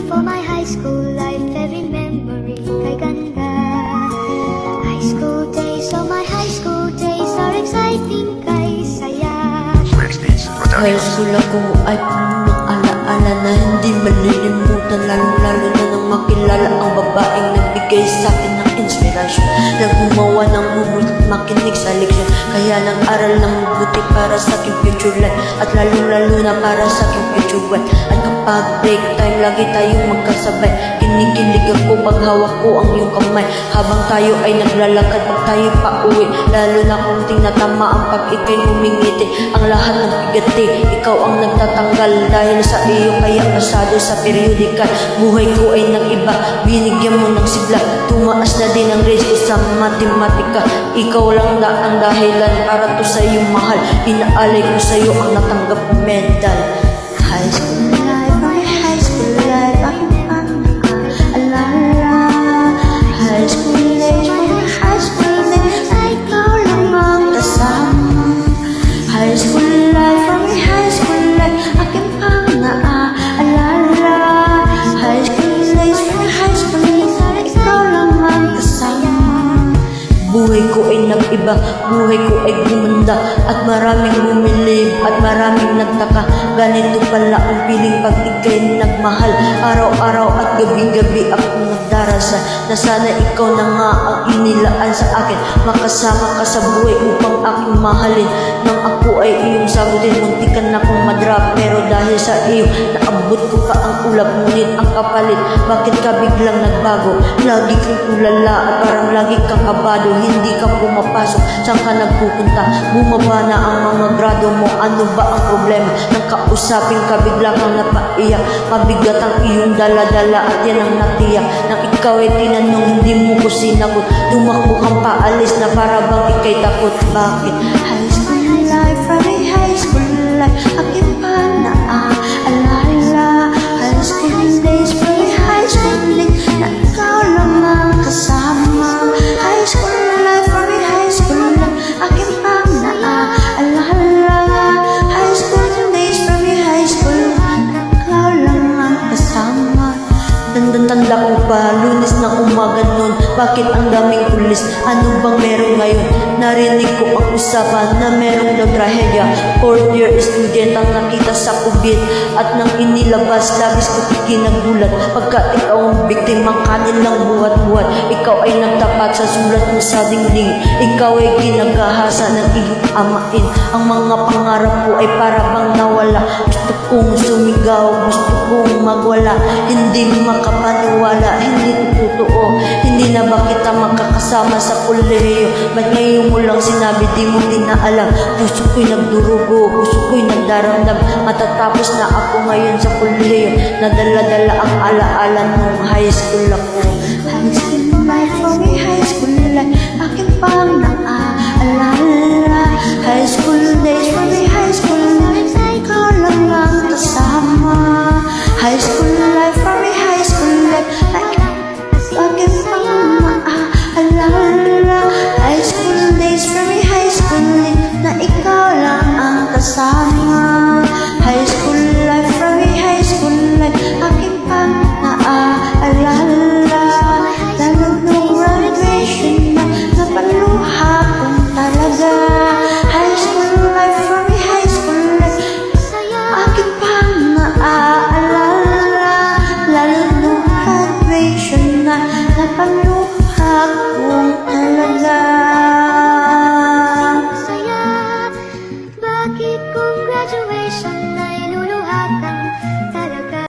for my high school life, every memory kay ganda. High school days, oh my high school days are exciting kay saya. High school ako ay puno ng alaala na hindi malilimutan, lalo-lalo na nang makilala ang babaeng nagbigay sa akin ng inspirasyon, na gumawa ng humor at makinig sa leksyon. Kaya nag-aral ng mabuti para sa aking future life, at lalo-lalo na para sa aking future wife. At kapag break time, lagi tayong magkasabay. Kinikilig ako pag hawak ko ang iyong kamay, habang tayo ay naglalakad pag tayo pa uwi. Lalo na kung tinatama ang pag ikay humingiti, ang lahat ng bigati ikaw ang nagtatanggal. Dahil sa iyo kaya pasado sa periodikal, buhay ko ay nag-iba, binigyan mo ng sigla. Tumaas na din ang grades ko sa matematika. Ikaw lang na ang dahilan para to sa iyong mahal. Inaalay ko sa iyo ang natanggap medal. High school life, my high school life, aking pang-aalala. High school days, my high school days, ay ikaw lang ang kasama. High school life, my high school life, aking pang-aalala. High school days, my high school days, ay ikaw lang ang kasama. Buhay ko ay nag-iba, buhay ko ay gumanda, at maraming bumilib at maraming nagtaka. Ganito pala ang piling pag ikay nagmahal. Araw-araw at gabi-gabi ako nagdarasal na sana ikaw na nga ang inilaan sa akin. Makasama ka sa buhay upang aking mahalin. Nang ako ay iyong sagutin, muntikan na akong madrap, pero dahil sa iyo naabot ko pa ang ulap. Ngunit ang kapalit, bakit ka biglang nagbago? Lagi kang tulala at parang lagi kang kabado. Hindi ka pumapasok, saan ka nagpupunta? Bumaba na ang mga grado mo, ano ba ang problema? Nang kausapin ka, bigla kang napaiyak. Mabigat ang iyong dala-dala at yan ang natiyak. Nang ikaw ay tinanong, hindi mo ko sinagot. Tumakbo kang paalis na para bang ikay takot. Bakit? High school life, my high school life, aking pang-aalala. High school days, my high school days, na ikaw lang ang kasama. High school life, my high school life, aking pang-aalala. High school days, my high school, na ikaw lang ang kasama. Tanda ko pa, Lunes na umaga nun. Bakit ang daming pulis? Ano bang meron ngayon? Narinig ko ang usapan na merong nagtrahedya. 4th year student ang nakita sa kubit, at nang inilabas, labis ko kinagulat. Pagka ikaw ang biktimang kanilang buhat-buhat, ikaw ay nagtapat sa sulat mo sa dingding. Ikaw ay ginagahasa ng iyong amain. Ang mga pangarap ko ay para bang nawala. Gusto kong sumigaw, gusto kong magwala. Hindi makapaniwala, hindi totoo. Hindi na ba kita makakasama sa kolehiyo? Ba't ngayon mo lang sinabi, di mo dinaalam? Puso ko'y nagdurugo, puso ko'y nagdaramdam. Matatapos na ako ngayon sa kolehiyo. Nadala-dala ang alaala nung high school ako. High school life, for me high school life, aking pang-aalala. High school days, for me high school life, na ikaw lang ang kasama. High school life, for me high school life, na aking pang-aalala. High school days, for me high school life, na ikaw lang ang kasama. High school life, for me high school life, aking pang-aalala. Lalo nung graduation na, napaluha kong talaga. High school life, for me high school life, aking pang-aalala. Lalo nung graduation na, napaluha kong talaga. Saya, bakit kung graduation ay luluha kang